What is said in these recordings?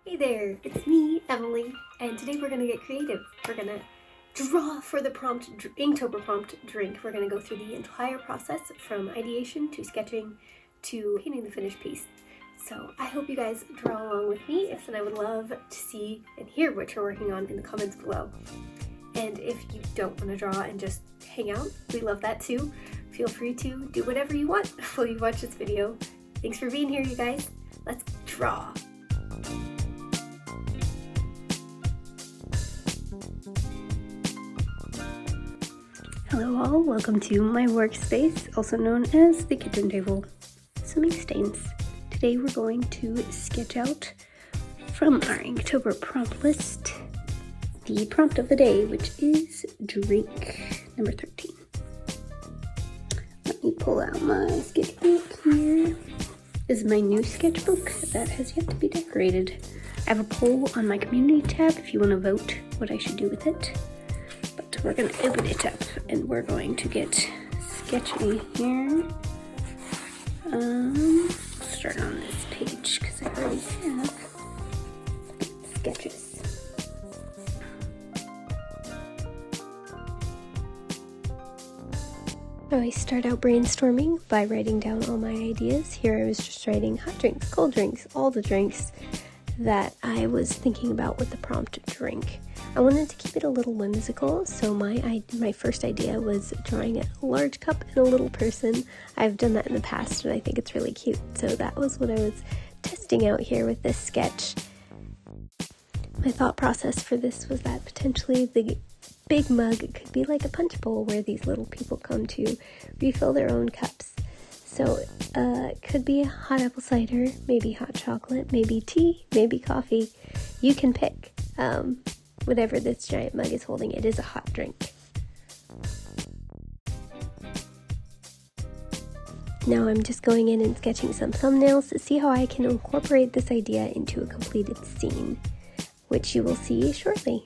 Hey there, it's me, Emily, and today we're gonna get creative. We're gonna draw for the Inktober prompt drink. We're gonna go through the entire process from ideation to sketching to painting the finished piece. So I hope you guys draw along with me. If not, I would love to see and hear what you're working on in the comments below. And if you don't want to draw and just hang out, we love that too. Feel free to do whatever you want while you watch this video. Thanks for being here, you guys. Let's draw. Hello all, welcome to my workspace, also known as the kitchen table. Some ink stains. Today we're going to sketch out from our Inktober prompt list the prompt of the day, which is drink number 13. Let me pull out my sketchbook here. This is my new sketchbook that has yet to be decorated. I have a poll on my community tab if you want to vote what I should do with it. But we're going to open it up and we're going to get sketchy here. Start on this page because I already have sketches. I start out brainstorming by writing down all my ideas. Here I was just writing hot drinks, cold drinks, all the drinks that I was thinking about with the prompt drink. I wanted to keep it a little whimsical, so my first idea was drawing a large cup and a little person. I've done that in the past and I think it's really cute, so that was what I was testing out here with this sketch. My thought process for this was that potentially the big mug could be like a punch bowl where these little people come to refill their own cups. So it could be a hot apple cider, maybe hot chocolate, maybe tea, maybe coffee. You can pick. Whatever this giant mug is holding, it is a hot drink. Now I'm just going in and sketching some thumbnails to see how I can incorporate this idea into a completed scene, which you will see shortly.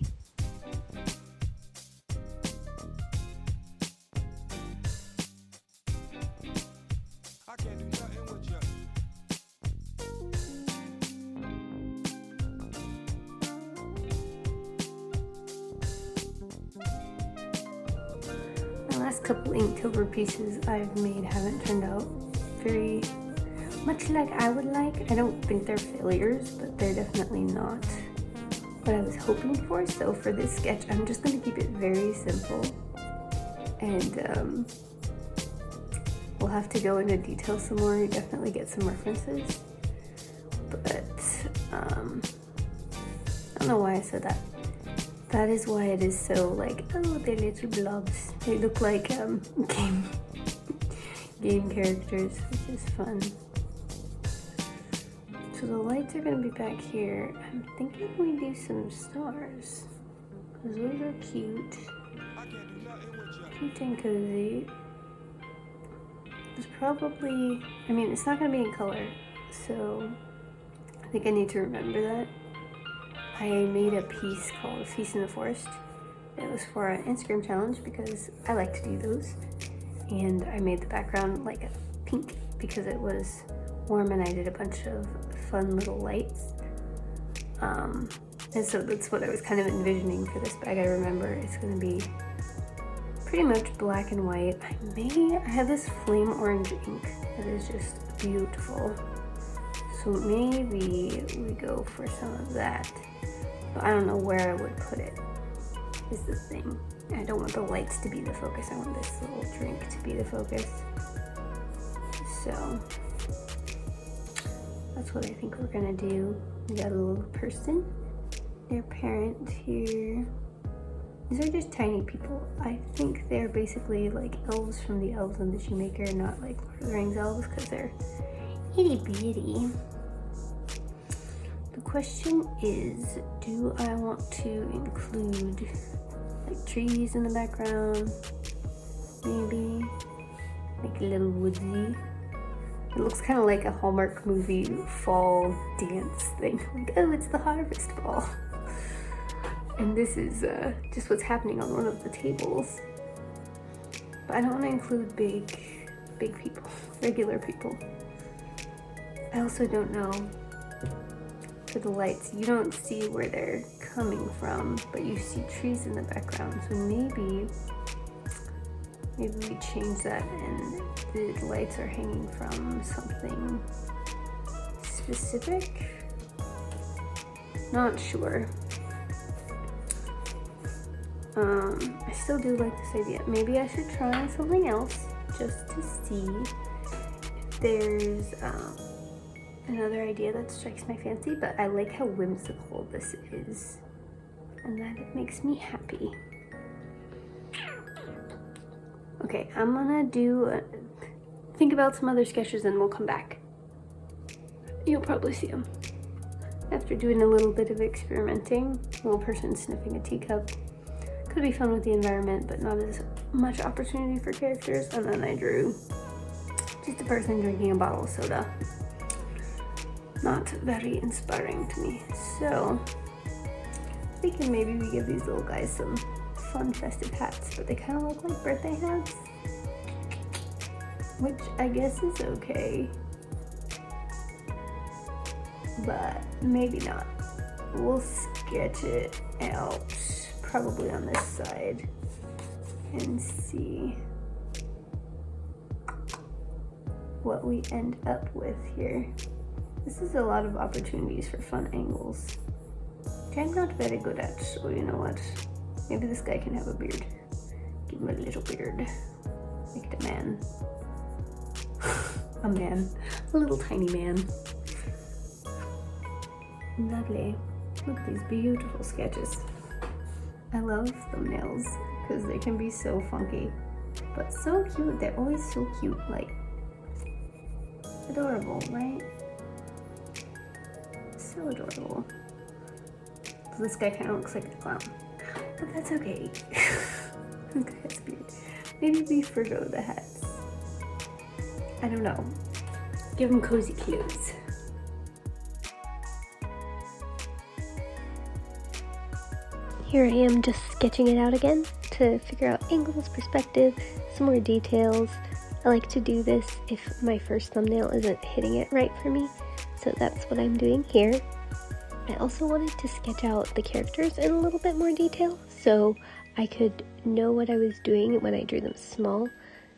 The last couple Inktober pieces I've made haven't turned out very much like I would like. I don't think they're failures, but they're definitely not what I was hoping for. So for this sketch, I'm just going to keep it very simple. And we'll have to go into detail some more. You definitely get some references. But I don't know why I said that. That is why it is so like, oh, they're little blobs. They look like game characters, which is fun. So the lights are gonna be back here. I'm thinking we do some stars, because those are cute. Cute and cozy. There's probably, I mean, it's not gonna be in color, so I think I need to remember that. I made a piece called Feast in the Forest. It was for an Instagram challenge because I like to do those. And I made the background like a pink because it was warm and I did a bunch of fun little lights. And so that's what I was kind of envisioning for this, but I gotta remember it's gonna be pretty much black and white. I have this flame orange ink that is just beautiful. So maybe we go for some of that. But I don't know where I would put it, is the thing. I don't want the lights to be the focus. I want this little drink to be the focus. So that's what I think we're gonna do. We got a little person, their parent here. These are just tiny people. I think they're basically like elves from the Elves and the Shoemaker, not like Lord of the Rings elves, because they're itty bitty. The question is, do I want to include like trees in the background? Maybe like a little woodsy. It looks kind of like a Hallmark movie fall dance thing. Like, oh, it's the harvest ball. And this is just what's happening on one of the tables. But I don't want to include big people, regular people. I also don't know for the lights, you don't see where they're coming from, but you see trees in the background. So maybe we change that and the lights are hanging from something specific. Not sure. I still do like this idea. Maybe I should try something else just to see if there's another idea that strikes my fancy, but I like how whimsical this is, and that it makes me happy. Okay, I'm gonna think about some other sketches and we'll come back. You'll probably see them. After doing a little bit of experimenting, a little person sniffing a teacup. Could be fun with the environment, but not as much opportunity for characters. And then I drew just a person drinking a bottle of soda. Not very inspiring to me. So, thinking maybe we give these little guys some fun festive hats, but they kind of look like birthday hats, which I guess is okay, but maybe not. We'll sketch it out probably on this side and see what we end up with here. This is a lot of opportunities for fun angles, which I'm not very good at, so you know what? Maybe this guy can have a beard. Give him a little beard. Make it a man. A man. A little tiny man. Lovely. Look at these beautiful sketches. I love thumbnails because they can be so funky, but so cute. They're always so cute, like adorable, right? So adorable. So this guy kind of looks like a clown, but that's okay. This guy has a beard. Maybe we forgo the hats. I don't know. Give him cozy clothes. Here I am just sketching it out again to figure out angles, perspective, some more details. I like to do this if my first thumbnail isn't hitting it right for me, so that's what I'm doing here. I also wanted to sketch out the characters in a little bit more detail so I could know what I was doing when I drew them small.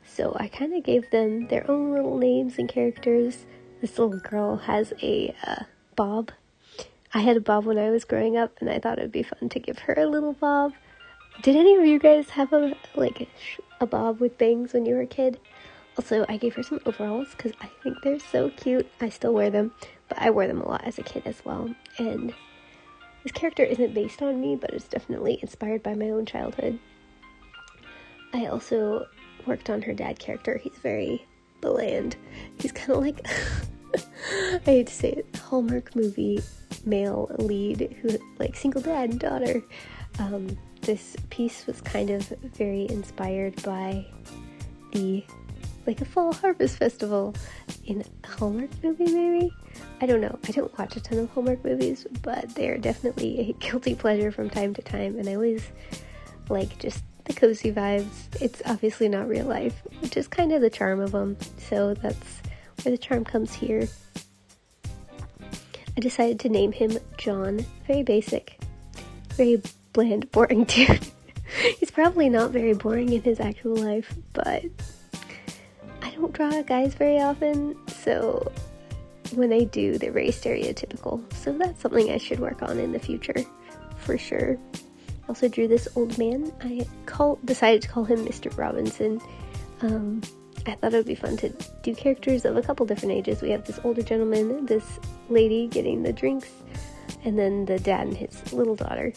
So I kind of gave them their own little names and characters. This little girl has a bob. I had a bob when I was growing up, and I thought it would be fun to give her a little bob. Did any of you guys have a bob with bangs when you were a kid? Also, I gave her some overalls because I think they're so cute. I still wear them, but I wore them a lot as a kid as well. And this character isn't based on me, but it's definitely inspired by my own childhood. I also worked on her dad character. He's very bland. He's kind of like, I hate to say it, Hallmark movie male lead who like single dad and daughter. This piece was kind of very inspired by a fall harvest festival in a Hallmark movie, maybe? I don't know. I don't watch a ton of Hallmark movies, but they're definitely a guilty pleasure from time to time, and I always like just the cozy vibes. It's obviously not real life, which is kind of the charm of them, so that's where the charm comes here. I decided to name him John. Very basic. Very bland, boring dude. He's probably not very boring in his actual life, but I don't draw guys very often, so when I do, they're very stereotypical. So that's something I should work on in the future, for sure. I also drew this old man. I decided to call him Mr. Robinson. I thought it would be fun to do characters of a couple different ages. We have this older gentleman, this lady getting the drinks, and then the dad and his little daughter.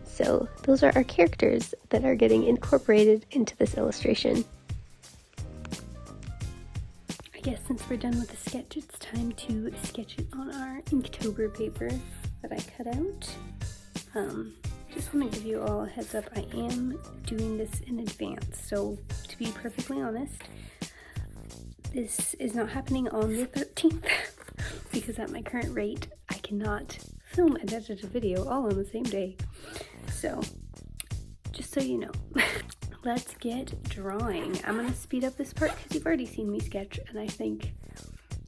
So those are our characters that are getting incorporated into this illustration. I guess since we're done with the sketch, it's time to sketch it on our Inktober paper that I cut out. Just want to give you all a heads up, I am doing this in advance, so to be perfectly honest, this is not happening on the 13th, because at my current rate, I cannot film and edit a video all on the same day. So, just so you know, let's get drawing. I'm going to speed up this part because you've already seen me sketch, and I think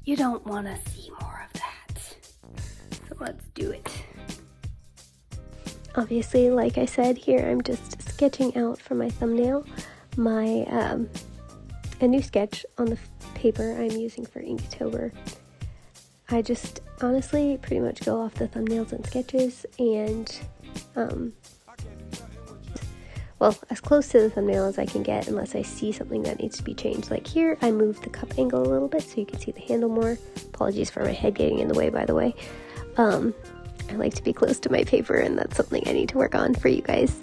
you don't want to see more of that. So So let's do it. Obviously, like I said, here I'm just sketching out for my thumbnail my a new sketch on the paper I'm using for Inktober. I just honestly pretty much go off the thumbnails and sketches and well, as close to the thumbnail as I can get unless I see something that needs to be changed. Like here, I moved the cup angle a little bit so you can see the handle more. Apologies for my head getting in the way, by the way. I like to be close to my paper, and that's something I need to work on for you guys.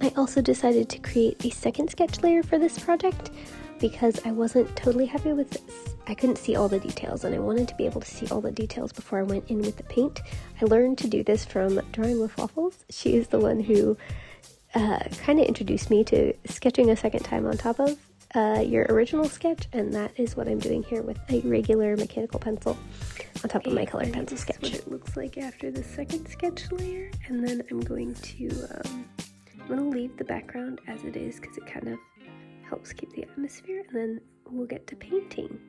I also decided to create a second sketch layer for this project because I wasn't totally happy with this. I couldn't see all the details, and I wanted to be able to see all the details before I went in with the paint. I learned to do this from Drawing with Waffles. She is the one who kind of introduced me to sketching a second time on top of your original sketch, and that is what I'm doing here with a regular mechanical pencil on top of my colored pencil sketch. This is what it looks like after the second sketch layer, and then I'm going to leave the background as it is because it kind of helps keep the atmosphere, and then we'll get to painting.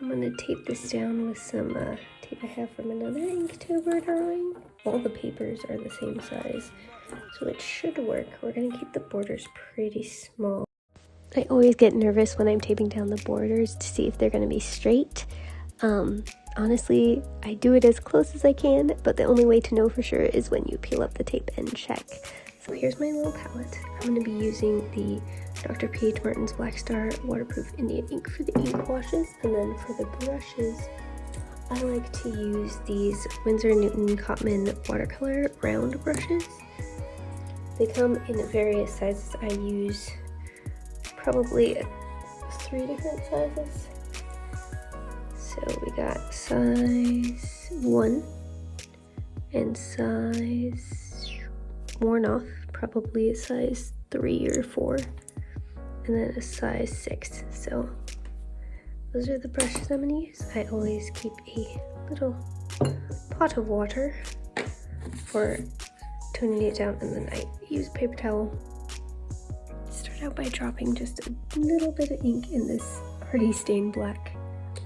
I'm going to tape this down with some tape I have from another Inktober drawing. All the papers are the same size, so it should work. We're going to keep the borders pretty small. I always get nervous when I'm taping down the borders to see if they're going to be straight. Honestly, I do it as close as I can, but the only way to know for sure is when you peel up the tape and check. So here's my little palette. I'm going to be using the Dr. P.H. Martin's Black Star Waterproof Indian ink for the ink washes, and then for the brushes, I like to use these Winsor Cotman watercolor round brushes. They come in various sizes. I use probably 3 different sizes. So we got size 1 and size worn off, probably a size 3 or 4, and then a size 6. So those are the brushes I'm going to use. I always keep a little pot of water for toning it down, and then I use a paper towel. Start out by dropping just a little bit of ink in this already stained black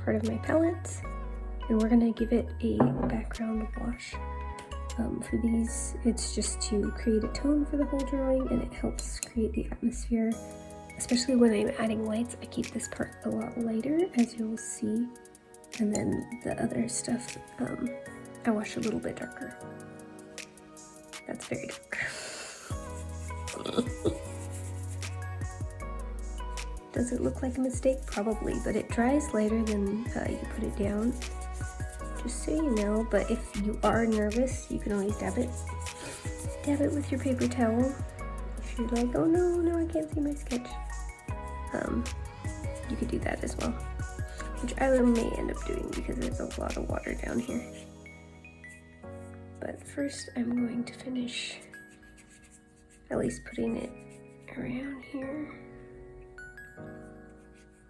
part of my palette, and we're going to give it a background wash. For these, it's just to create a tone for the whole drawing, and it helps create the atmosphere. Especially when I'm adding lights, I keep this part a lot lighter, as you'll see, and then the other stuff, I wash a little bit darker. That's very dark. Does it look like a mistake? Probably, but it dries lighter than you put it down. Just so you know, but if you are nervous, you can always dab it. Dab it with your paper towel. If you're like, oh no, I can't see my sketch. You could do that as well, which I may end up doing because there's a lot of water down here. But first I'm going to finish at least putting it around here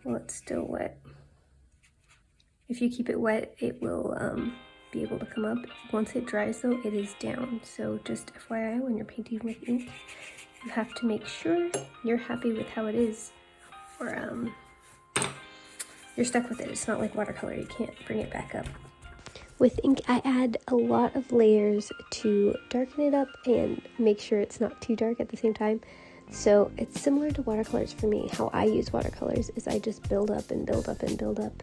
while it's still wet. If you keep it wet, it will be able to come up. Once it dries though, it is down. So just FYI, when you're painting with ink, you have to make sure you're happy with how it is, or you're stuck with it. It's not like watercolor, you can't bring it back up. With ink, I add a lot of layers to darken it up and make sure it's not too dark at the same time. So it's similar to watercolors for me. How I use watercolors is I just build up and build up and build up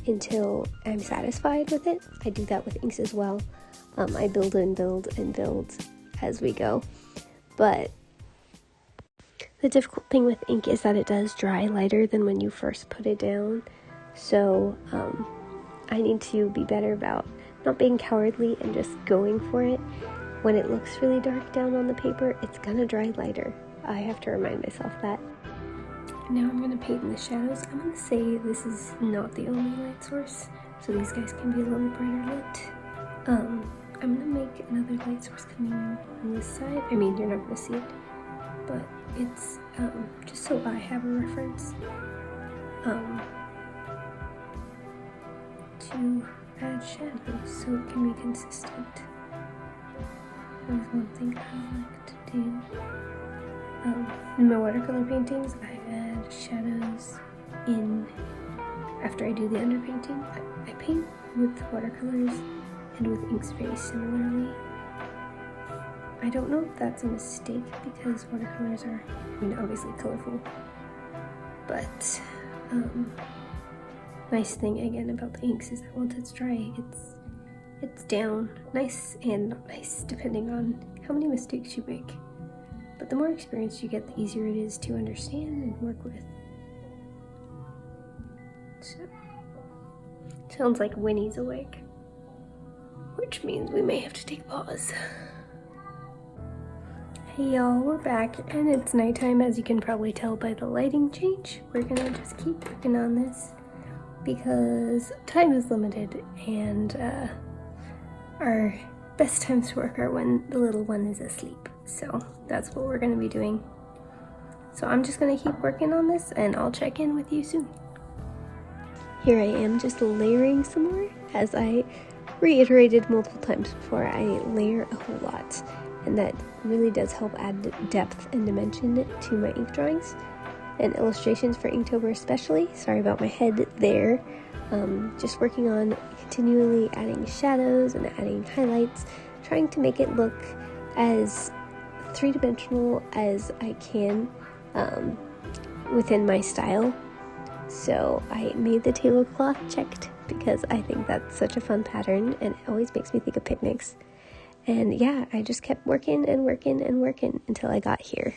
until I'm satisfied with it. I do that with inks as well. I build and build and build as we go. But the difficult thing with ink is that it does dry lighter than when you first put it down. So I need to be better about not being cowardly and just going for it. When it looks really dark down on the paper, it's gonna dry lighter. I have to remind myself that. Now I'm going to paint in the shadows. I'm going to say this is not the only light source, so these guys can be a little brighter lit. I'm going to make another light source coming on this side. I mean, you're not going to see it, but it's just so I have a reference to add shadows so it can be consistent. That's one thing I like to do. In my watercolor paintings, I add shadows in after I do the underpainting. I paint with watercolors and with inks very similarly. I don't know if that's a mistake because watercolors are, I mean, obviously colorful, but nice thing again about the inks is that once it's dry, it's down nice and not nice depending on how many mistakes you make. But the more experience you get, the easier it is to understand and work with. So, sounds like Winnie's awake, which means we may have to take a pause. Hey y'all, we're back and it's nighttime, as you can probably tell by the lighting change. We're gonna just keep working on this because time is limited and our best times to work are when the little one is asleep. So that's what we're gonna be doing. So I'm just gonna keep working on this and I'll check in with you soon. Here I am just layering some more. As I reiterated multiple times before, I layer a whole lot. And that really does help add depth and dimension to my ink drawings and illustrations for Inktober especially. Sorry about my head there. Just working on continually adding shadows and adding highlights, trying to make it look as three-dimensional as I can within my style. So I made the tablecloth checked because I think that's such a fun pattern and it always makes me think of picnics. And yeah, I just kept working and working and working until I got here.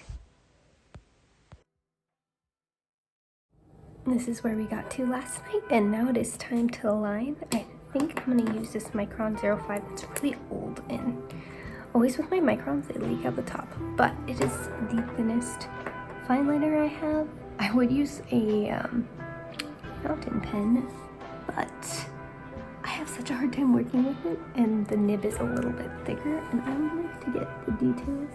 This is where we got to last night, and now it is time to line. I think I'm going to use this Micron 05 that's really old, and always with my Microns they leak out the top, but it is the thinnest fine liner I have. I would use a fountain pen, but I have such a hard time working with it, and the nib is a little bit thicker, and I would like to get the details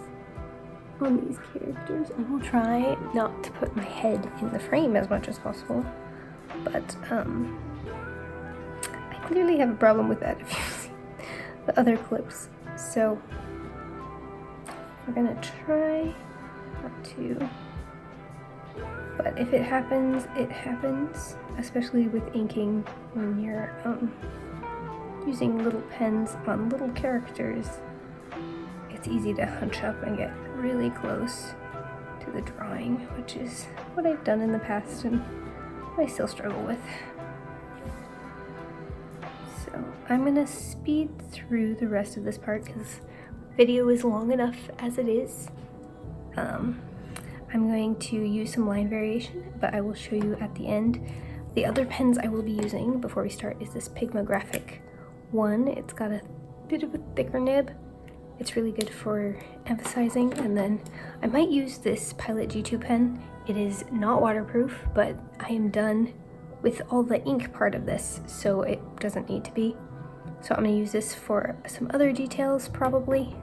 on these characters. I will try not to put my head in the frame as much as possible, but I clearly have a problem with that if you've seen the other clips. So we're gonna try not to, but if it happens, it happens, especially with inking when you're using little pens on little characters. It's easy to hunch up and get really close to the drawing, which is what I've done in the past and I still struggle with. So I'm gonna speed through the rest of this part because video is long enough as it is. I'm going to use some line variation, but I will show you at the end. The other pens I will be using before we start is this Pigma Graphic 1. It's got a bit of a thicker nib. It's really good for emphasizing, and then I might use this Pilot G2 pen. It is not waterproof, but I am done with all the ink part of this, so it doesn't need to be. So I'm gonna use this for some other details probably.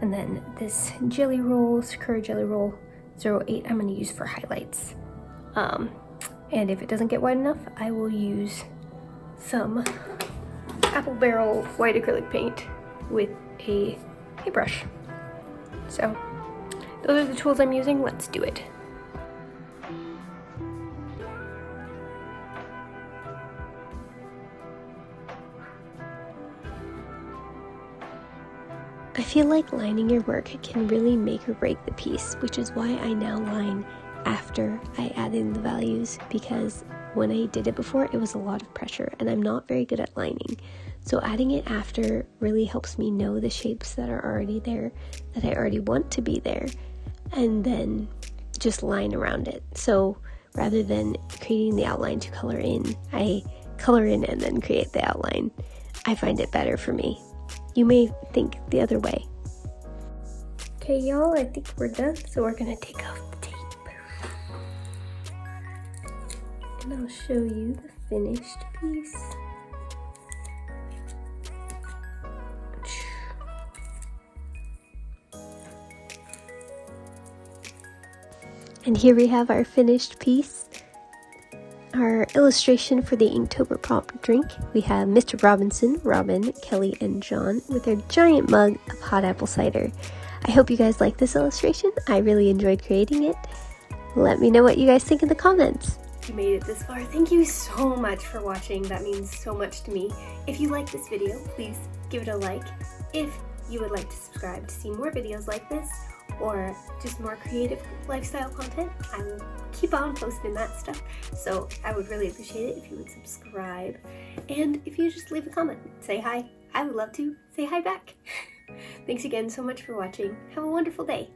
And then this Jelly Roll, Sakura Jelly Roll 08, I'm gonna use for highlights. And if it doesn't get wide enough, I will use some Apple Barrel white acrylic paint with a paintbrush. So those are the tools I'm using. Let's do it. I feel like lining your work can really make or break the piece, which is why I now line after I add in the values, because when I did it before, it was a lot of pressure and I'm not very good at lining. So adding it after really helps me know the shapes that are already there, that I already want to be there, and then just line around it. So rather than creating the outline to color in, I color in and then create the outline. I find it better for me. You may think the other way. Okay, y'all, I think we're done, so we're gonna take off the tape. And I'll show you the finished piece. And here we have our finished piece. Our illustration for the Inktober prompt drink. We have Mr. Robinson, Robin, Kelly, and John with their giant mug of hot apple cider. I hope you guys like this illustration. I really enjoyed creating it. Let me know what you guys think in the comments. If you made it this far, thank you so much for watching. That means so much to me. If you like this video, please give it a like. If you would like to subscribe to see more videos like this, or just more creative lifestyle content, I will keep on posting that stuff. So I would really appreciate it if you would subscribe. And if you just leave a comment, say hi. I would love to say hi back. Thanks again so much for watching. Have a wonderful day.